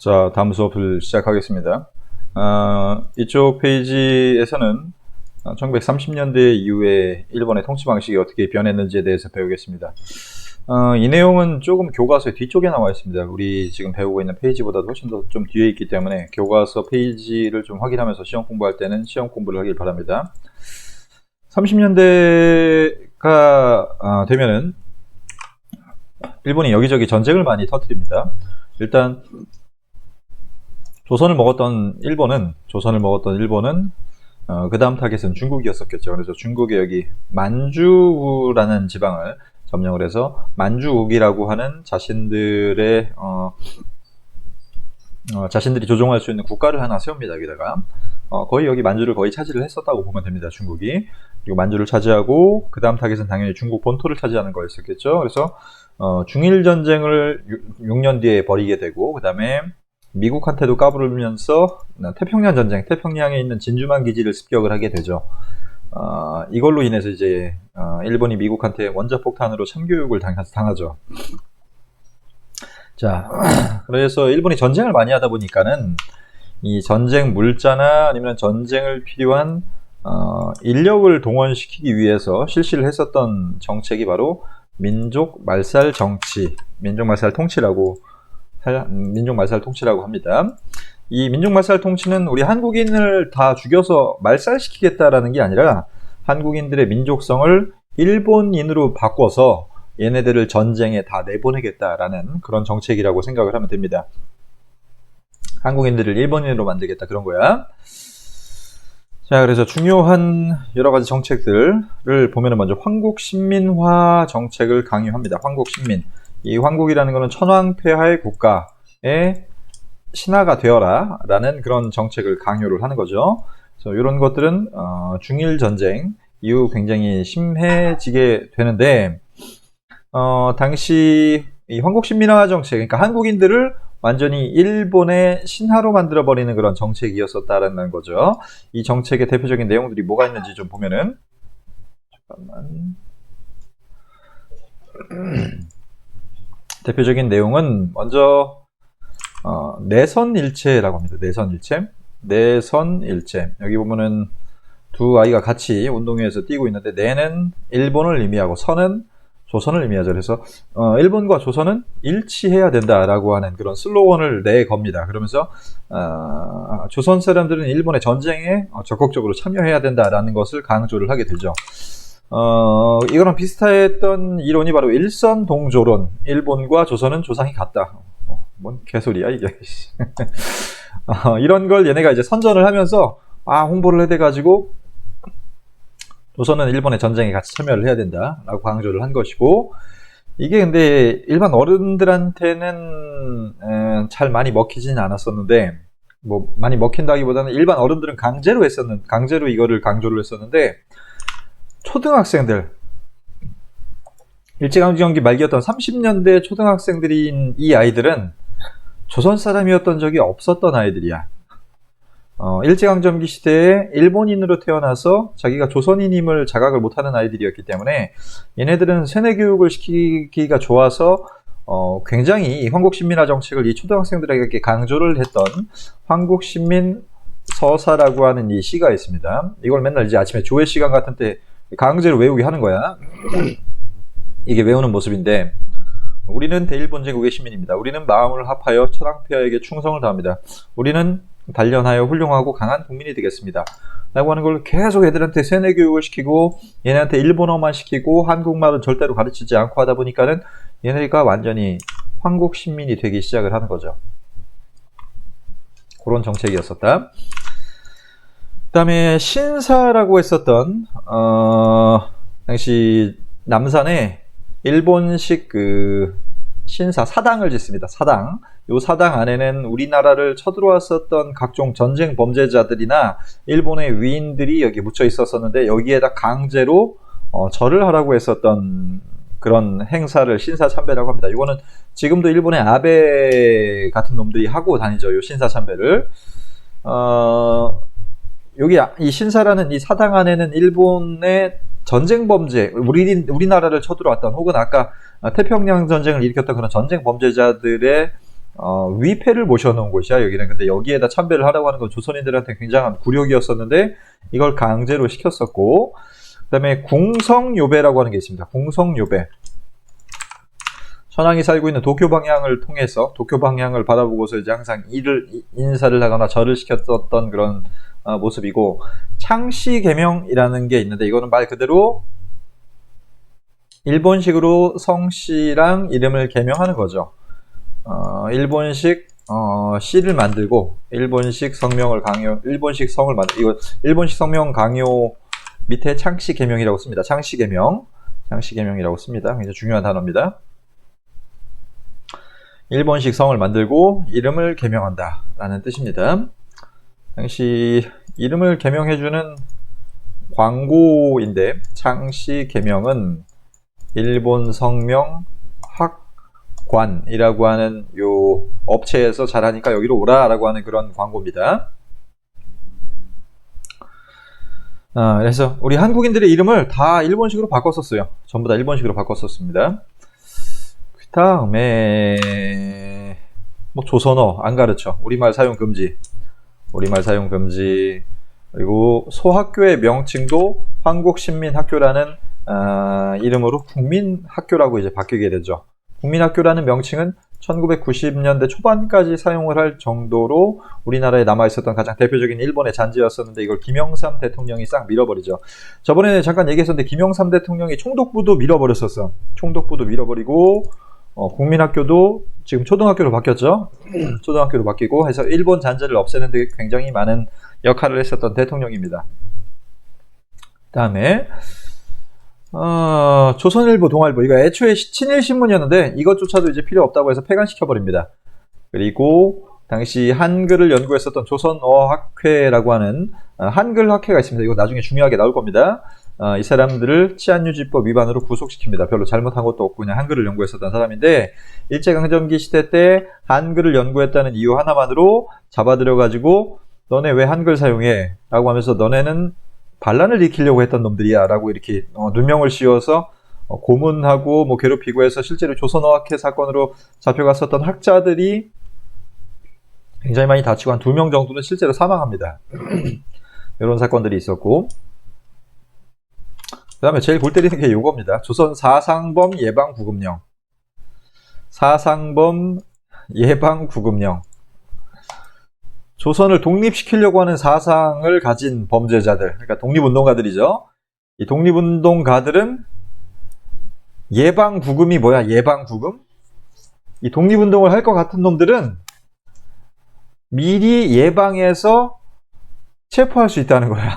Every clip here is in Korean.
자, 다음 수업을 시작하겠습니다. 이쪽 페이지에서는 1930년대 이후에 일본의 통치 방식이 어떻게 변했는지에 대해서 배우겠습니다. 이 내용은 조금 교과서의 뒤쪽에 나와 있습니다. 우리 지금 배우고 있는 페이지보다도 훨씬 더 좀 뒤에 있기 때문에 교과서 페이지를 좀 확인하면서 시험 공부할 때는 시험 공부를 하길 바랍니다. 30년대가 되면은 일본이 여기저기 전쟁을 많이 터뜨립니다. 일단 조선을 먹었던 일본은 그 다음 타겟은 중국이었었겠죠. 그래서 중국의 여기 만주라는 지방을 점령을 해서 만주국이라고 하는 자신들이 조종할 수 있는 국가를 하나 세웁니다. 여기다가 거의 여기 만주를 거의 차지를 했었다고 보면 됩니다. 중국이. 그리고 만주를 차지하고 그 다음 타겟은 당연히 중국 본토를 차지하는 거였었겠죠. 그래서 중일 전쟁을 6년 뒤에 벌이게 되고, 그 다음에 미국한테도 까부르면서 태평양 전쟁, 태평양에 있는 진주만 기지를 습격을 하게 되죠. 이걸로 인해서 이제 일본이 미국한테 원자폭탄으로 참교육을 당하죠. 자, 그래서 일본이 전쟁을 많이 하다 보니까는 이 전쟁 물자나 아니면 전쟁을 필요한 인력을 동원시키기 위해서 실시를 했었던 정책이 바로 민족 말살 정치, 민족 말살 통치라고 합니다. 이 민족 말살 통치는 우리 한국인을 다 죽여서 말살시키겠다라는 게 아니라 한국인들의 민족성을 일본인으로 바꿔서 얘네들을 전쟁에 다 내보내겠다라는 그런 정책이라고 생각을 하면 됩니다. 한국인들을 일본인으로 만들겠다, 그런 거야. 자, 그래서 중요한 여러 가지 정책들을 보면은 먼저 황국신민화 정책을 강요합니다. 황국신민. 이 황국이라는 것은 천황폐하의 국가의 신하가 되어라 라는 그런 정책을 강요를 하는 거죠. 그래서 이런 것들은 중일 전쟁 이후 굉장히 심해지게 되는데, 당시 이 황국신민화 정책, 그러니까 한국인들을 완전히 일본의 신하로 만들어버리는 그런 정책이었었다라는 거죠. 이 정책의 대표적인 내용들이 뭐가 있는지 좀 보면은, 잠깐만. 대표적인 내용은 먼저 내선일체라고 합니다. 내선일체. 여기 보면은 두 아이가 같이 운동회에서 뛰고 있는데, 내는 일본을 의미하고 선은 조선을 의미하죠. 그래서 일본과 조선은 일치해야 된다라고 하는 그런 슬로건을 내겁니다. 그러면서 조선 사람들은 일본의 전쟁에 적극적으로 참여해야 된다라는 것을 강조를 하게 되죠. 이거랑 비슷했던 이론이 바로 일선동조론. 일본과 조선은 조상이 같다. 뭔 개소리야 이게. 이런 걸 얘네가 이제 선전을 하면서 홍보를 해대가지고 조선은 일본의 전쟁에 같이 참여를 해야 된다라고 강조를 한 것이고, 이게 근데 일반 어른들한테는 잘 많이 먹히지는 않았었는데, 뭐 많이 먹힌다기보다는 일반 어른들은 강제로 이거를 강조를 했었는데, 초등학생들, 일제강점기 말기였던 30년대 초등학생들인 이 아이들은 조선 사람이었던 적이 없었던 아이들이야. 일제강점기 시대에 일본인으로 태어나서 자기가 조선인임을 자각을 못하는 아이들이었기 때문에 얘네들은 세뇌교육을 시키기가 좋아서 굉장히 이 황국신민화 정책을 이 초등학생들에게 강조를 했던 황국신민 서사라고 하는 이 시가 있습니다. 이걸 맨날 이제 아침에 조회 시간 같은 때 강제로 외우게 하는 거야. 이게 외우는 모습인데, 우리는 대일본 제국의 시민입니다. 우리는 마음을 합하여 천황폐하에게 충성을 다합니다. 우리는 단련하여 훌륭하고 강한 국민이 되겠습니다. 라고 하는 걸 계속 애들한테 세뇌 교육을 시키고, 얘네한테 일본어만 시키고 한국말은 절대로 가르치지 않고 하다 보니까는 얘네가 완전히 황국 신민이 되기 시작을 하는 거죠. 그런 정책이었었다. 그 다음에 신사라고 했었던 당시 남산에 일본식 그 신사 사당을 짓습니다. 사당. 이 사당 안에는 우리나라를 쳐들어왔었던 각종 전쟁 범죄자들이나 일본의 위인들이 여기 묻혀 있었었는데, 여기에다 강제로 절을 하라고 했었던 그런 행사를 신사참배라고 합니다. 이거는 지금도 일본의 아베 같은 놈들이 하고 다니죠. 이 신사참배를. 여기 이 신사라는 이 사당 안에는 일본의 전쟁 범죄, 우리나라를 쳐들어왔던, 혹은 아까 태평양 전쟁을 일으켰던 그런 전쟁 범죄자들의 위패를 모셔놓은 곳이야, 여기는. 근데 여기에다 참배를 하라고 하는 건 조선인들한테 굉장한 굴욕이었었는데, 이걸 강제로 시켰었고, 그 다음에 궁성요배라고 하는 게 있습니다. 궁성요배. 천황이 살고 있는 도쿄 방향을 통해서, 도쿄 방향을 바라보고서 이제 항상 인사를 하거나 절을 시켰었던 그런 모습이고, 창씨개명이라는 게 있는데, 이거는 말 그대로 일본식으로 성씨랑 이름을 개명하는 거죠. 일본식 씨를 만들고 일본식 성명을 일본식 성을 이거 일본식 성명 강요 밑에 창씨 개명이라고 씁니다. 창씨 개명이라고 씁니다. 굉장히 중요한 단어입니다. 일본식 성을 만들고 이름을 개명한다 라는 뜻입니다. 당시 이름을 개명해주는 광고인데, 창씨 개명은 일본 성명 학관이라고 하는 요 업체에서 잘하니까 여기로 오라 라고 하는 그런 광고입니다. 그래서 우리 한국인들의 이름을 다 일본식으로 바꿨었어요. 전부 다 일본식으로 바꿨었습니다. 그 다음에 뭐 조선어 안 가르쳐, 우리말 사용 금지, 그리고 소학교의 명칭도 한국신민학교라는 이름으로 국민학교라고 이제 바뀌게 되죠. 국민학교라는 명칭은 1990년대 초반까지 사용을 할 정도로 우리나라에 남아있었던 가장 대표적인 일본의 잔재였었는데, 이걸 김영삼 대통령이 싹 밀어버리죠. 저번에 잠깐 얘기했었는데, 김영삼 대통령이 총독부도 밀어버렸었어. 총독부도 밀어버리고, 국민학교도 지금 초등학교로 바뀌었죠. 초등학교로 바뀌고 해서 일본 잔재를 없애는 데 굉장히 많은 역할을 했었던 대통령입니다. 그 다음에 조선일보, 동아일보, 이거 애초에 친일신문이었는데 이것조차도 이제 필요 없다고 해서 폐간시켜버립니다. 그리고 당시 한글을 연구했었던 조선어학회라고 하는 한글학회가 있습니다. 이거 나중에 중요하게 나올 겁니다. 이 사람들을 치안유지법 위반으로 구속시킵니다. 별로 잘못한 것도 없고 그냥 한글을 연구했었던 사람인데, 일제강점기 시대 때 한글을 연구했다는 이유 하나만으로 잡아들여가지고 너네 왜 한글 사용해? 라고 하면서 너네는 반란을 일으키려고 했던 놈들이야 라고 이렇게 누명을 씌워서 고문하고 뭐 괴롭히고 해서 실제로 조선어학회 사건으로 잡혀갔었던 학자들이 굉장히 많이 다치고 한 2명 정도는 실제로 사망합니다. 이런 사건들이 있었고, 그 다음에 제일 골 때리는 게 이겁니다. 조선 사상범 예방구금령. 사상범 예방구금령. 조선을 독립시키려고 하는 사상을 가진 범죄자들, 그러니까 독립운동가들이죠. 이 독립운동가들은 예방구금이 뭐야? 예방구금? 이 독립운동을 할 것 같은 놈들은 미리 예방해서 체포할 수 있다는 거야.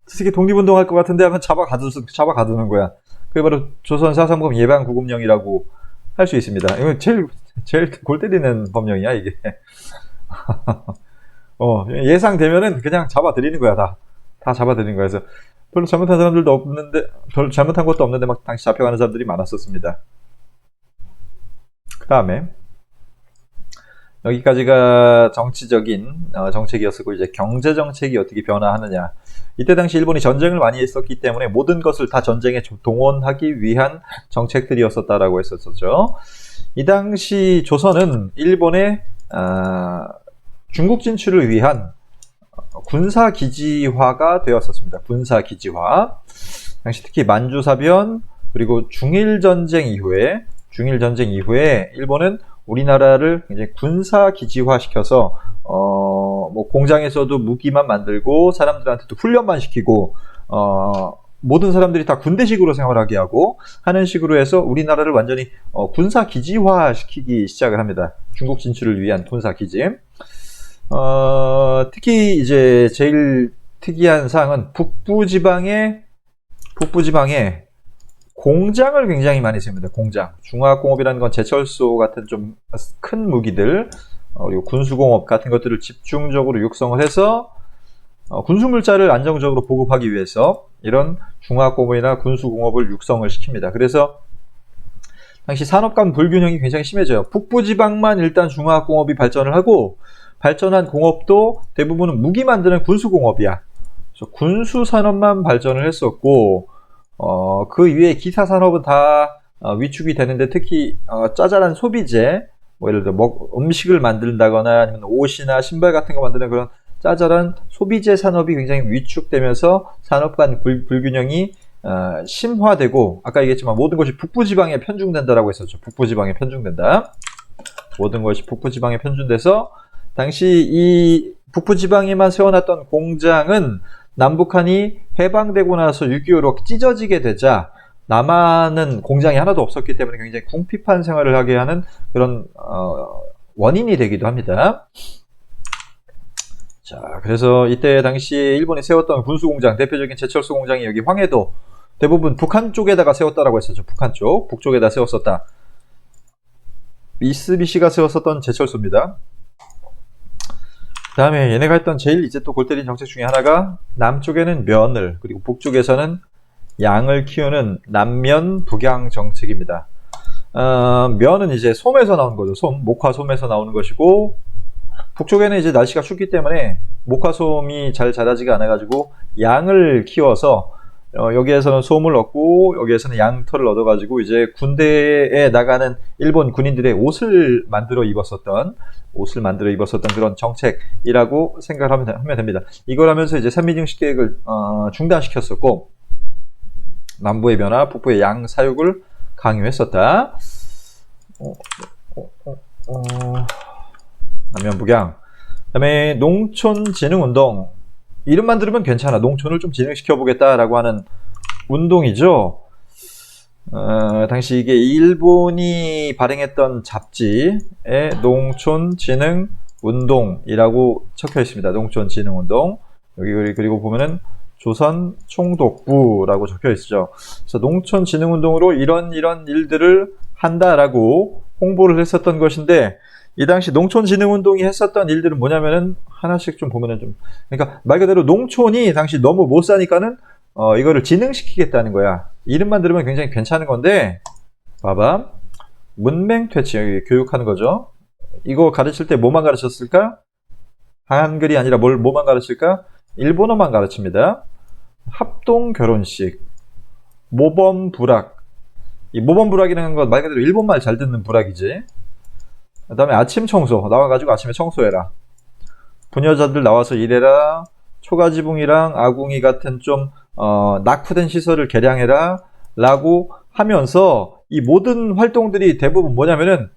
특히 독립운동 할 것 같은데 하면 잡아가두는 거야. 그게 바로 조선 사상범 예방구금령이라고 할 수 있습니다. 이건 제일 골 때리는 법령이야, 이게. 예상되면은 그냥 잡아들이는 거야, 다 잡아들이는 거야. 그래서 별로 잘못한 사람들도 없는데, 별로 잘못한 것도 없는데 막 당시 잡혀가는 사람들이 많았었습니다. 그 다음에 여기까지가 정치적인 정책이었었고, 이제 경제 정책이 어떻게 변화하느냐. 이때 당시 일본이 전쟁을 많이 했었기 때문에 모든 것을 다 전쟁에 동원하기 위한 정책들이었었다라고 했었죠. 이 당시 조선은 일본의 중국 진출을 위한 군사기지화가 되었었습니다. 군사기지화. 당시 특히 만주사변, 그리고 중일전쟁 이후에 일본은 우리나라를 굉장히 군사기지화 시켜서 뭐 공장에서도 무기만 만들고 사람들한테도 훈련만 시키고 모든 사람들이 다 군대식으로 생활하게 하고 하는 식으로 해서 우리나라를 완전히 군사기지화 시키기 시작을 합니다. 중국 진출을 위한 군사기지. 특히 이제 제일 특이한 사항은 북부지방에 공장을 굉장히 많이 세웁니다. 공장. 중화공업이라는 건 제철소 같은 좀 큰 무기들, 그리고 군수공업 같은 것들을 집중적으로 육성을 해서 군수물자를 안정적으로 보급하기 위해서 이런 중화공업이나 군수공업을 육성을 시킵니다. 그래서 당시 산업 간 불균형이 굉장히 심해져요. 북부지방만 일단 중화공업이 발전을 하고, 발전한 공업도 대부분은 무기 만드는 군수공업이야. 그래서 군수산업만 발전을 했었고, 그 위에 기타 산업은 다 위축이 되는데, 특히 짜잘한 소비재, 뭐 예를 들어 음식을 만든다거나 아니면 옷이나 신발 같은 거 만드는 그런 짜잘한 소비재 산업이 굉장히 위축되면서 산업 간 불균형이 심화되고, 아까 얘기했지만 모든 것이 북부지방에 편중된다라고 했었죠. 북부지방에 편중된다. 모든 것이 북부지방에 편중돼서 당시 이 북부지방에만 세워놨던 공장은 남북한이 해방되고 나서 6.25로 찢어지게 되자 남한은 공장이 하나도 없었기 때문에 굉장히 궁핍한 생활을 하게 하는 그런 원인이 되기도 합니다. 자, 그래서 이때 당시에 일본이 세웠던 군수공장, 대표적인 제철소 공장이 여기 황해도, 대부분 북한 쪽에다가 세웠다라고 했었죠. 북한 쪽, 북쪽에다 세웠었다. 미쓰비시가 세웠었던 제철소입니다. 그 다음에 얘네가 했던 제일 이제 또 골 때린 정책 중에 하나가 남쪽에는 면을, 그리고 북쪽에서는 양을 키우는 남면 북양 정책입니다. 면은 이제 솜에서 나오는 거죠. 솜, 목화솜에서 나오는 것이고, 북쪽에는 이제 날씨가 춥기 때문에 목화솜이 잘 자라지가 않아가지고 양을 키워서 여기에서는 솜을 얻고 여기에서는 양털을 얻어가지고 이제 군대에 나가는 일본 군인들의 옷을 만들어 입었었던 그런 정책이라고 생각을 하면 됩니다. 이걸 하면서 이제三민정식 계획을 중단시켰었고, 남부의 변화, 북부의 양 사육을 강요했었다. 남면 북양. 그 다음에 농촌진흥운동. 이름만 들으면 괜찮아. 농촌을 좀 진흥시켜보겠다라고 하는 운동이죠. 당시 이게 일본이 발행했던 잡지에 농촌진흥운동이라고 적혀 있습니다. 농촌진흥운동. 여기 그리고 보면은 조선총독부라고 적혀 있죠. 그래서 농촌진흥운동으로 이런 일들을 한다라고 홍보를 했었던 것인데, 이 당시 농촌진흥운동이 했었던 일들은 뭐냐면은 하나씩 좀 보면은 좀, 그러니까 말 그대로 농촌이 당시 너무 못 사니까는 이거를 진흥시키겠다는 거야. 이름만 들으면 굉장히 괜찮은 건데, 봐봐. 문맹퇴치, 여기 교육하는 거죠. 이거 가르칠 때 뭐만 가르쳤을까? 한글이 아니라 뭐만 가르칠까? 일본어만 가르칩니다. 합동결혼식, 모범부락. 이 모범부락이라는 건 말 그대로 일본말 잘 듣는 부락이지. 그 다음에 아침 청소, 나와가지고 아침에 청소해라. 부녀자들 나와서 일해라. 초가지붕이랑 아궁이 같은 좀 낙후된 시설을 개량해라 라고 하면서, 이 모든 활동들이 대부분 뭐냐면은,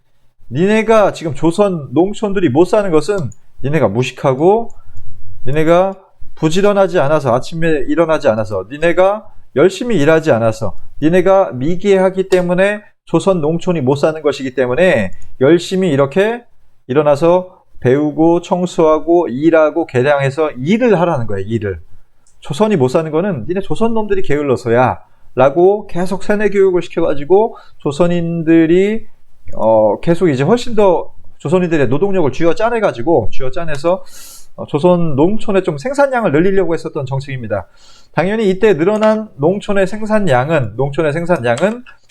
니네가 지금 조선 농촌들이 못 사는 것은 니네가 무식하고, 니네가 부지런하지 않아서, 아침에 일어나지 않아서, 니네가 열심히 일하지 않아서, 니네가 미개하기 때문에 조선 농촌이 못 사는 것이기 때문에 열심히 이렇게 일어나서 배우고 청소하고 일하고 개량해서 일을 하라는 거예요. 일을. 조선이 못 사는 거는 니네 조선 놈들이 게을러서야 라고 계속 세뇌 교육을 시켜가지고 조선인들이 계속 이제 훨씬 더 조선인들의 노동력을 쥐어짜내서 조선 농촌의 좀 생산량을 늘리려고 했었던 정책입니다. 당연히 이때 늘어난 농촌의 생산량은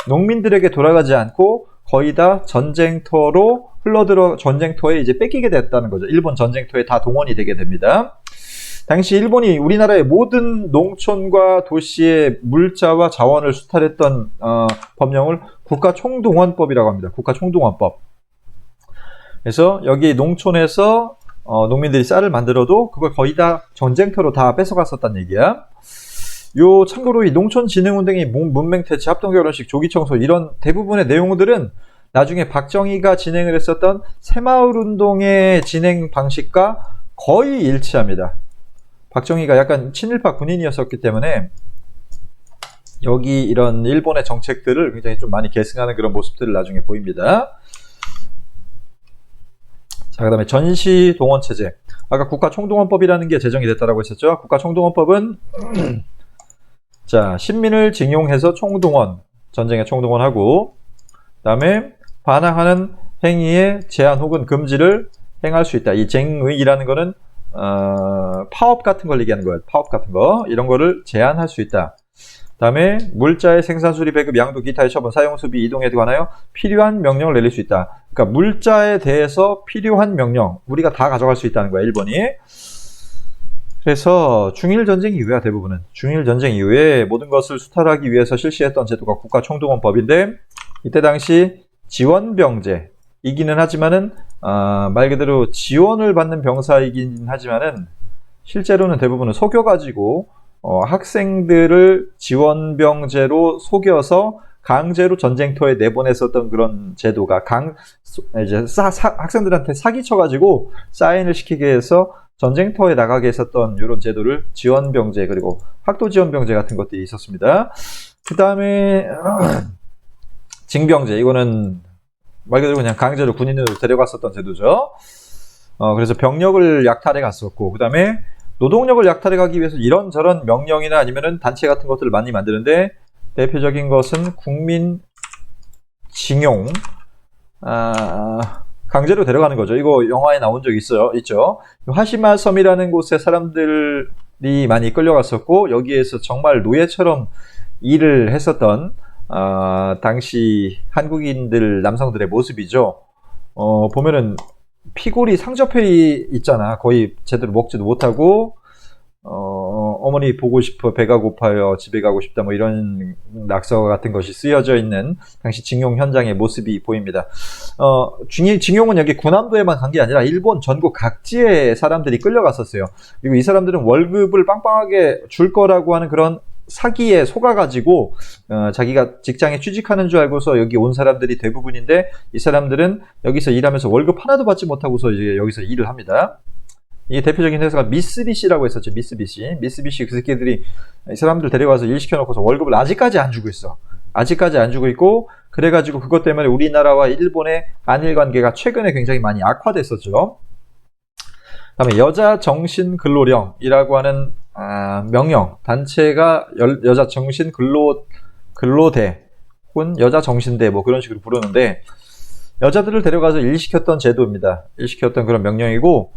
농민들에게 돌아가지 않고 거의 다 전쟁터로 흘러들어 전쟁터에 이제 뺏기게 됐다는 거죠. 일본 전쟁터에 다 동원이 되게 됩니다. 당시 일본이 우리나라의 모든 농촌과 도시의 물자와 자원을 수탈했던 법령을 국가총동원법이라고 합니다. 국가총동원법. 그래서 여기 농촌에서 농민들이 쌀을 만들어도 그걸 거의 다 전쟁터로 다 뺏어갔었단 얘기야. 참고로 이 농촌진흥운동이 문맹퇴치, 합동결혼식, 조기청소 이런 대부분의 내용들은 나중에 박정희가 진행을 했었던 새마을운동의 진행 방식과 거의 일치합니다. 박정희가 약간 친일파 군인이었었기 때문에 여기 이런 일본의 정책들을 굉장히 좀 많이 계승하는 그런 모습들을 나중에 보입니다. 자, 그 다음에 전시동원체제. 아까 국가총동원법이라는 게 제정이 됐다고 했었죠. 국가총동원법은 자, 신민을 징용해서 총동원, 전쟁에 총동원하고, 그 다음에 반항하는 행위의 제한 혹은 금지를 행할 수 있다. 이 쟁의라는 거는 파업 같은 걸 얘기하는 거예요. 파업 같은 거 이런 거를 제한할 수 있다. 그 다음에 물자의 생산, 수리, 배급, 양도, 기타의 처분, 사용, 수비, 이동에 관하여 필요한 명령을 내릴 수 있다. 그러니까 물자에 대해서 필요한 명령, 우리가 다 가져갈 수 있다는 거야, 일본이. 그래서 중일전쟁 이후야, 대부분은. 중일전쟁 이후에 모든 것을 수탈하기 위해서 실시했던 제도가 국가총동원법인데, 이때 당시 지원병제, 이기는 하지만은 말 그대로 지원을 받는 병사이긴 하지만은 실제로는 대부분은 속여가지고 학생들을 지원병제로 속여서 강제로 전쟁터에 내보냈었던 그런 제도가 이제 학생들한테 사기쳐가지고 사인을 시키게 해서 전쟁터에 나가게 했었던 이런 제도를 지원병제 그리고 학도지원병제 같은 것들이 있었습니다. 그 다음에 징병제, 이거는 말 그대로 그냥 강제로 군인으로 데려갔었던 제도죠. 그래서 병력을 약탈해 갔었고, 그 다음에 노동력을 약탈해 가기 위해서 이런저런 명령이나 아니면은 단체 같은 것들을 많이 만드는데, 대표적인 것은 국민징용, 강제로 데려가는 거죠. 이거 영화에 나온 적 있죠. 하시마 섬이라는 곳에 사람들이 많이 끌려갔었고, 여기에서 정말 노예처럼 일을 했었던 당시 한국인들 남성들의 모습이죠. 보면은 피골이 상접해 있잖아. 거의 제대로 먹지도 못하고 어머니 보고 싶어, 배가 고파요, 집에 가고 싶다, 뭐 이런 낙서 같은 것이 쓰여져 있는 당시 징용 현장의 모습이 보입니다. 징용은 여기 군함도에만 간 게 아니라 일본 전국 각지에 사람들이 끌려갔었어요. 그리고 이 사람들은 월급을 빵빵하게 줄 거라고 하는 그런 사기에 속아가지고 자기가 직장에 취직하는 줄 알고서 여기 온 사람들이 대부분인데, 이 사람들은 여기서 일하면서 월급 하나도 받지 못하고서 이제 여기서 일을 합니다. 이게 대표적인 회사가 미쓰비시라고 했었죠. 미쓰비시 그 새끼들이 이 사람들 데려가서 일 시켜놓고서 월급을 아직까지 안 주고 있어. 아직까지 안 주고 있고, 그래가지고 그것 때문에 우리나라와 일본의 한일 관계가 최근에 굉장히 많이 악화됐었죠. 그다음에 여자 정신 근로령이라고 하는 명령, 단체가 여자 정신 근로대 혹은 여자 정신대 뭐 그런 식으로 부르는데, 여자들을 데려가서 일 시켰던 제도입니다. 일 시켰던 그런 명령이고,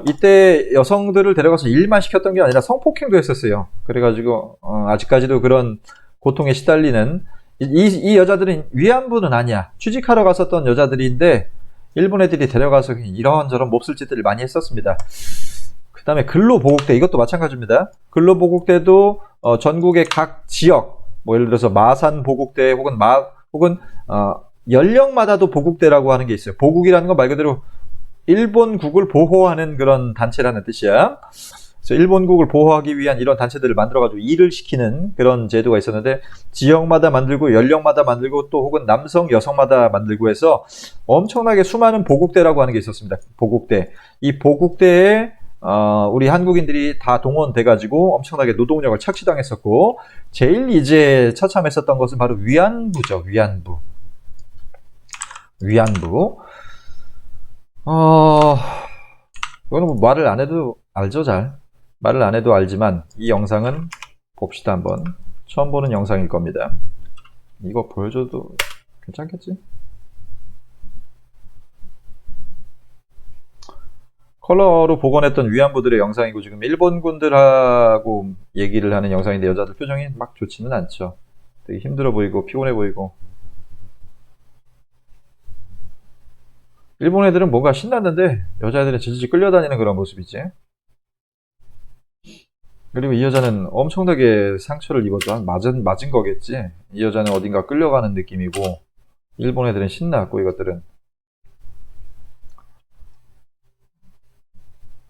이때 여성들을 데려가서 일만 시켰던 게 아니라 성폭행도 했었어요. 그래가지고 아직까지도 그런 고통에 시달리는 이 여자들은 위안부는 아니야. 취직하러 갔었던 여자들인데 일본 애들이 데려가서 이런저런 몹쓸 짓들을 많이 했었습니다. 그 다음에 근로보국대, 이것도 마찬가지입니다. 근로보국대도 전국의 각 지역, 뭐 예를 들어서 마산보국대 혹은 연령마다도 보국대라고 하는 게 있어요. 보국이라는 건 말 그대로 일본국을 보호하는 그런 단체라는 뜻이야. 그래서 일본국을 보호하기 위한 이런 단체들을 만들어가지고 일을 시키는 그런 제도가 있었는데, 지역마다 만들고 연령마다 만들고 또 혹은 남성, 여성마다 만들고 해서 엄청나게 수많은 보국대라고 하는 게 있었습니다. 보국대. 이 보국대에 우리 한국인들이 다 동원돼가지고 엄청나게 노동력을 착취당했었고, 제일 이제 처참했었던 것은 바로 위안부죠. 위안부. 이거는 뭐 말을 안 해도 알죠, 잘. 말을 안 해도 알지만 이 영상은 봅시다 한번. 처음 보는 영상일 겁니다. 이거 보여줘도 괜찮겠지? 컬러로 복원했던 위안부들의 영상이고, 지금 일본군들하고 얘기를 하는 영상인데 여자들 표정이 막 좋지는 않죠. 되게 힘들어 보이고 피곤해 보이고. 일본 애들은 뭔가 신났는데 여자애들은 질질 끌려다니는 그런 모습이지. 그리고 이 여자는 엄청나게 상처를 입었죠. 맞은 거겠지. 이 여자는 어딘가 끌려가는 느낌이고, 일본 애들은 신났고, 이것들은.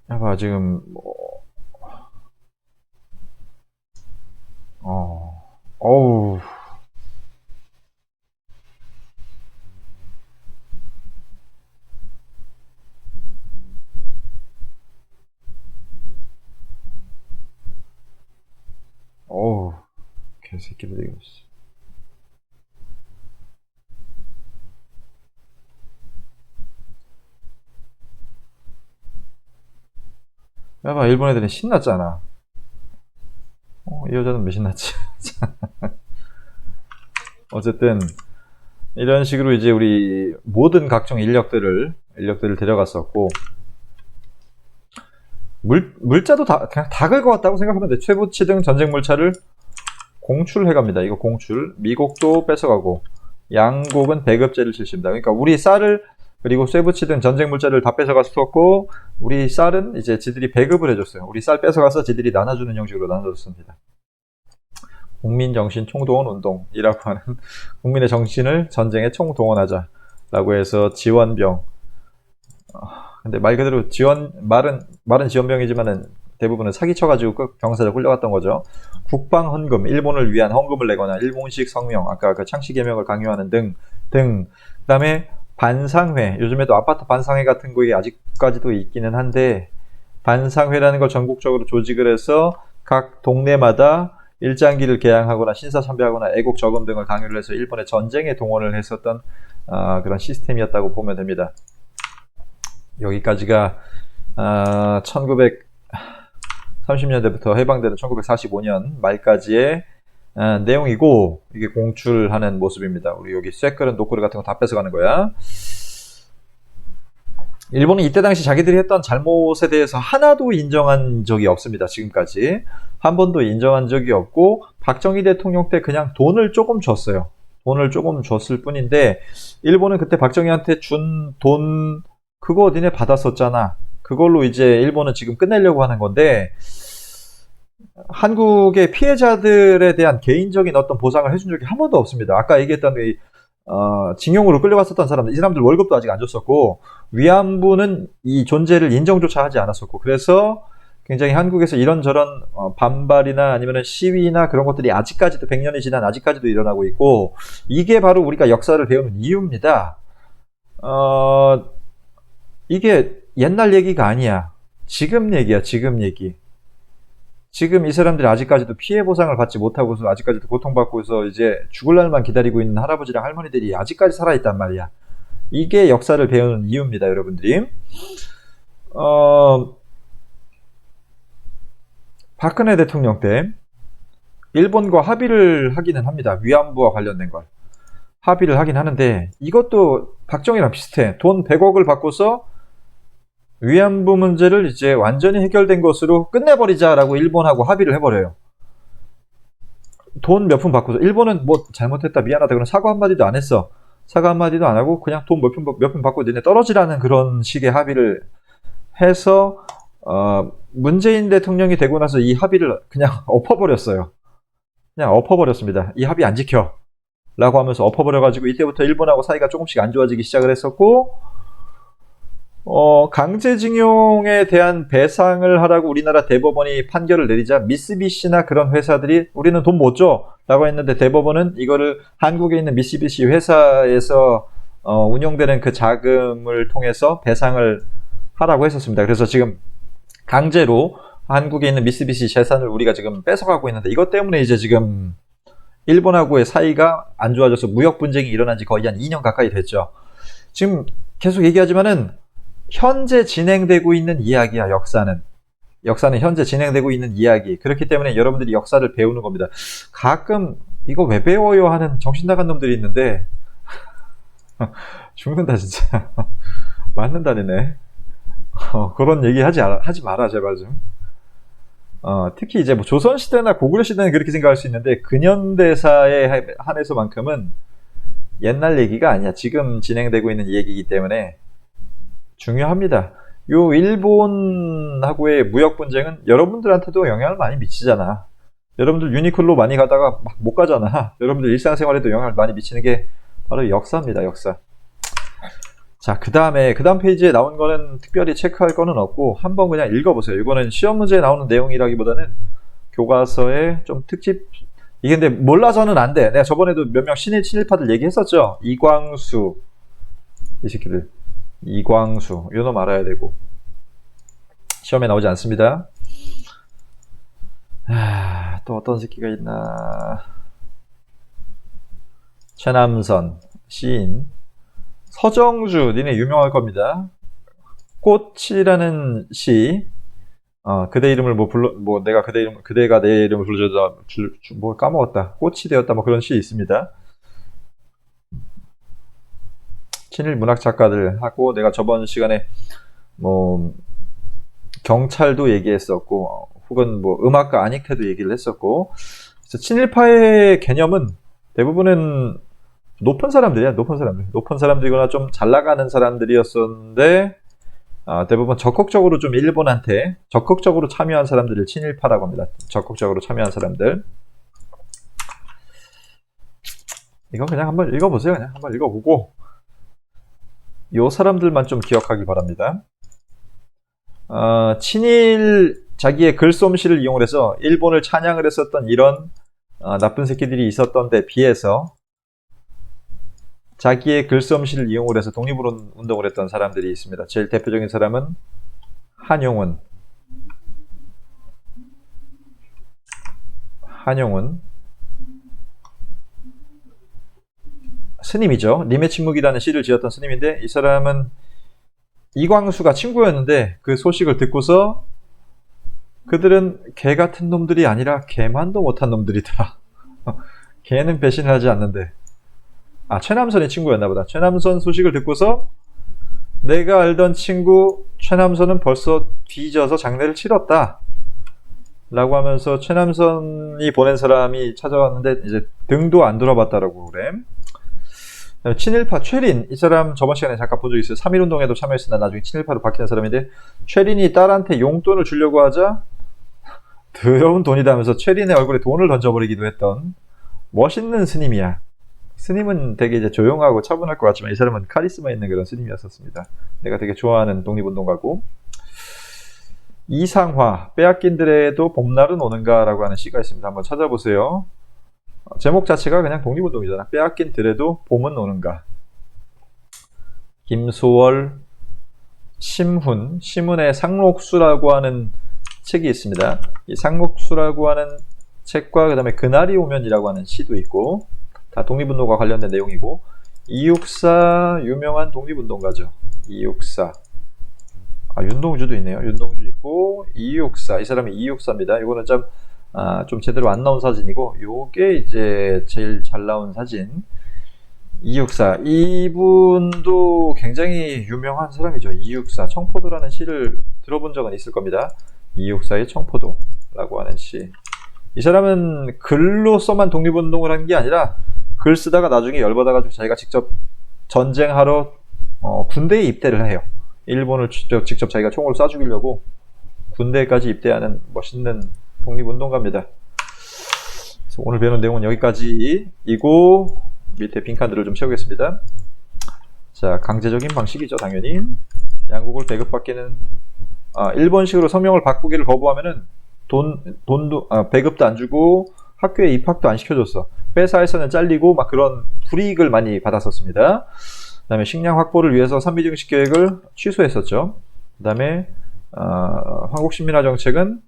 봐봐, 지금 어우. 어우, 개새끼들 이거. 야봐, 일본 애들은 신났잖아. 이 여자는 왜 신났지? 어쨌든 이런 식으로 이제 우리 모든 각종 인력들을 데려갔었고, 물자도 그냥 다 긁어왔다고 생각하면 돼. 쇠붙이 등 전쟁 물자를 공출해갑니다. 이거 공출. 미국도 뺏어가고, 양국은 배급제를 실시합니다. 그러니까 우리 쌀을, 그리고 쇠붙이 등 전쟁 물자를 다 뺏어갔었고, 우리 쌀은 이제 지들이 배급을 해줬어요. 우리 쌀 뺏어가서 지들이 나눠주는 형식으로 나눠줬습니다. 국민정신 총동원 운동이라고 하는, 국민의 정신을 전쟁에 총동원하자. 라고 해서 지원병. 근데 말 그대로 말은 지원병이지만은 대부분은 사기쳐가지고 그 병사들 훌려갔던 거죠. 국방헌금, 일본을 위한 헌금을 내거나 일본식 성명, 아까 그 창씨 개명을 강요하는 등. 그다음에 반상회, 요즘에도 아파트 반상회 같은 거에 아직까지도 있기는 한데, 반상회라는 걸 전국적으로 조직을 해서 각 동네마다 일장기를 개항하거나 신사참배하거나 애국 저금 등을 강요를 해서 일본의 전쟁에 동원을 했었던 그런 시스템이었다고 보면 됩니다. 여기까지가 1930년대부터 해방되는 1945년 말까지의 내용이고, 이게 공출하는 모습입니다. 우리 여기 쇠그릇, 노그릇 같은 거 다 뺏어가는 거야. 일본은 이때 당시 자기들이 했던 잘못에 대해서 하나도 인정한 적이 없습니다. 지금까지 한 번도 인정한 적이 없고, 박정희 대통령 때 그냥 돈을 조금 줬어요. 돈을 조금 줬을 뿐인데, 일본은 그때 박정희한테 준 돈 그거 니네 받았었잖아. 그걸로 이제 일본은 지금 끝내려고 하는 건데, 한국의 피해자들에 대한 개인적인 어떤 보상을 해준 적이 한 번도 없습니다. 아까 얘기했던 징용으로 끌려갔었던 사람들, 이 사람들 월급도 아직 안 줬었고, 위안부는 이 존재를 인정조차 하지 않았었고, 그래서 굉장히 한국에서 이런저런 반발이나 아니면 시위나 그런 것들이 아직까지도 100년이 지난 아직까지도 일어나고 있고, 이게 바로 우리가 역사를 배우는 이유입니다. 이게 옛날 얘기가 아니야. 지금 얘기야, 지금 얘기. 지금 이 사람들이 아직까지도 피해 보상을 받지 못하고서 아직까지도 고통받고서 이제 죽을 날만 기다리고 있는 할아버지랑 할머니들이 아직까지 살아있단 말이야. 이게 역사를 배우는 이유입니다, 여러분들이. 박근혜 대통령 때 일본과 합의를 하기는 합니다. 위안부와 관련된 걸. 합의를 하긴 하는데, 이것도 박정희랑 비슷해. 돈 100억을 받고서 위안부 문제를 이제 완전히 해결된 것으로 끝내버리자라고 일본하고 합의를 해버려요. 돈 몇 푼 받고서. 일본은 뭐 잘못했다 미안하다 그런 사과 한마디도 안 했어. 사과 한마디도 안 하고 그냥 돈 몇 푼 받고 너네 떨어지라는 그런 식의 합의를 해서 문재인 대통령이 되고 나서 이 합의를 그냥 엎어버렸어요. 그냥 엎어버렸습니다. 이 합의 안 지켜 라고 하면서 엎어버려가지고, 이때부터 일본하고 사이가 조금씩 안 좋아지기 시작을 했었고, 강제징용에 대한 배상을 하라고 우리나라 대법원이 판결을 내리자 미쓰비시나 그런 회사들이 우리는 돈 못 줘 라고 했는데, 대법원은 이거를 한국에 있는 미쓰비시 회사에서 운영되는 그 자금을 통해서 배상을 하라고 했었습니다. 그래서 지금 강제로 한국에 있는 미쓰비시 재산을 우리가 지금 뺏어가고 있는데, 이것 때문에 이제 지금 일본하고의 사이가 안 좋아져서 무역 분쟁이 일어난 지 거의 한 2년 가까이 됐죠. 지금 계속 얘기하지만은 현재 진행되고 있는 이야기야. 역사는 현재 진행되고 있는 이야기. 그렇기 때문에 여러분들이 역사를 배우는 겁니다. 가끔 이거 왜 배워요 하는 정신 나간 놈들이 있는데 죽는다 진짜. 맞는다니네. 그런 얘기 하지 마라 제발 좀. 특히 이제 뭐 조선시대나 고구려시대는 그렇게 생각할 수 있는데, 근현대사에 한해서만큼은 옛날 얘기가 아니야. 지금 진행되고 있는 얘기이기 때문에 중요합니다. 요 일본하고의 무역 분쟁은 여러분들한테도 영향을 많이 미치잖아. 여러분들 유니클로 많이 가다가 막 못 가잖아. 여러분들 일상생활에도 영향을 많이 미치는 게 바로 역사입니다. 역사. 자, 그 다음 페이지에 나온 거는 특별히 체크할 거는 없고 한번 그냥 읽어보세요. 이거는 시험 문제에 나오는 내용이라기보다는 교과서의 좀 특집. 이게 근데 몰라서는 안 돼. 내가 저번에도 몇 명 친일파들 얘기했었죠. 이광수, 이 새끼들. 이광수, 요놈 알아야 되고. 시험에 나오지 않습니다. 또 어떤 새끼가 있나. 최남선, 시인. 서정주, 니네 유명할 겁니다. 꽃이라는 시. 그대 이름을 그대가 내 이름을 불러줘도, 뭐 까먹었다. 꽃이 되었다, 뭐 그런 시 있습니다. 친일 문학 작가들 하고, 내가 저번 시간에 뭐 경찰도 얘기했었고, 혹은 뭐 음악가 안익태도 얘기를 했었고, 그래서 친일파의 개념은 대부분은 높은 사람들이야. 높은 사람들이거나 좀 잘 나가는 사람들이었었는데, 대부분 적극적으로 좀 일본한테 적극적으로 참여한 사람들을 친일파라고 합니다. 적극적으로 참여한 사람들. 이거 그냥 한번 읽어보세요. 그냥 한번 읽어보고, 요 사람들만 좀 기억하기 바랍니다. 친일 자기의 글솜씨를 이용해서 일본을 찬양을 했었던 이런 나쁜 새끼들이 있었던 데 비해서 자기의 글솜씨를 이용을 해서 독립운동을 했던 사람들이 있습니다. 제일 대표적인 사람은 한용운. 스님이죠. 님의 침묵이라는 시를 지었던 스님인데, 이 사람은 이광수가 친구였는데 그 소식을 듣고서 그들은 개 같은 놈들이 아니라 개만도 못한 놈들이더라. 개는 배신을 하지 않는데. 최남선이 친구였나 보다. 최남선 소식을 듣고서 내가 알던 친구 최남선은 벌써 뒤져서 장례를 치렀다 라고 하면서 최남선이 보낸 사람이 찾아왔는데 이제 등도 안 돌아봤다라고 그래. 친일파 최린, 이 사람 저번 시간에 잠깐 본 적 있어요. 3.1운동에도 참여했으나 나중에 친일파로 바뀌는 사람인데, 최린이 딸한테 용돈을 주려고 하자 더러운 돈이다 하면서 최린의 얼굴에 돈을 던져버리기도 했던 멋있는 스님이야. 스님은 되게 이제 조용하고 차분할 것 같지만 이 사람은 카리스마 있는 그런 스님이었었습니다. 내가 되게 좋아하는 독립운동가고. 이상화, 빼앗긴 들에도 봄날은 오는가 라고 하는 시가 있습니다. 한번 찾아보세요. 제목 자체가 그냥 독립운동이잖아. 빼앗긴 들에도 봄은 오는가. 김소월, 심훈의 상록수라고 하는 책이 있습니다. 이 상록수라고 하는 책과 그 다음에 그날이 오면이라고 하는 시도 있고, 다 독립운동과 관련된 내용이고, 이육사 유명한 독립운동가죠. 이육사. 윤동주도 있네요. 윤동주 있고, 이육사. 이 사람이 이육사입니다. 이거는 좀 제대로 안 나온 사진이고, 요게 이제 제일 잘 나온 사진. 이육사. 이분도 굉장히 유명한 사람이죠. 이육사. 청포도라는 시를 들어본 적은 있을 겁니다. 이육사의 청포도라고 하는 시. 이 사람은 글로서만 독립운동을 한 게 아니라 글 쓰다가 나중에 열받아가지고 자기가 직접 전쟁하러 군대에 입대를 해요. 일본을 직접 자기가 총을 쏴 죽이려고 군대까지 입대하는 멋있는 독립운동가입니다. 그래서 오늘 배우는 내용은 여기까지이고, 밑에 빈칸들을 좀 채우겠습니다. 자, 강제적인 방식이죠. 당연히 양국을 배급받기는 일본식으로 성명을 바꾸기를 거부하면은 돈도 배급도 안 주고 학교에 입학도 안 시켜줬어. 회사에서는 잘리고 막 그런 불이익을 많이 받았었습니다. 그 다음에 식량 확보를 위해서 삼비정식 계획을 취소했었죠. 그 다음에 한국식민화 정책은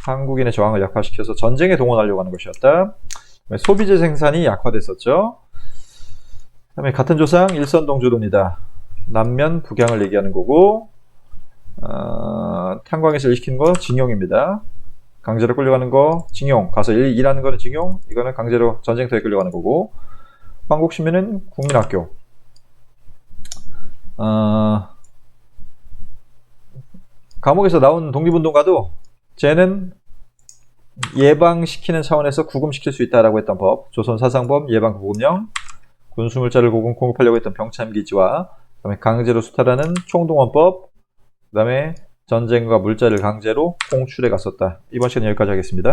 한국인의 저항을 약화시켜서 전쟁에 동원하려고 하는 것이었다. 소비재 생산이 약화됐었죠. 그 다음에 같은 조상 일선동주론이다. 남면 북양을 얘기하는 거고, 탄광에서 일시키는 거 징용입니다. 강제로 끌려가는 거 징용, 가서 일하는 거는 징용, 이거는 강제로 전쟁터에 끌려가는 거고, 한국시민은 국민학교. 감옥에서 나온 독립운동가도 쟤는 예방시키는 차원에서 구금시킬 수 있다라고 했던 법, 조선사상법 예방구금령, 군수물자를 공급하려고 했던 병참기지와, 그다음에 강제로 수탈하는 총동원법, 그 다음에 전쟁과 물자를 강제로 공출해 갔었다. 이번 시간 여기까지 하겠습니다.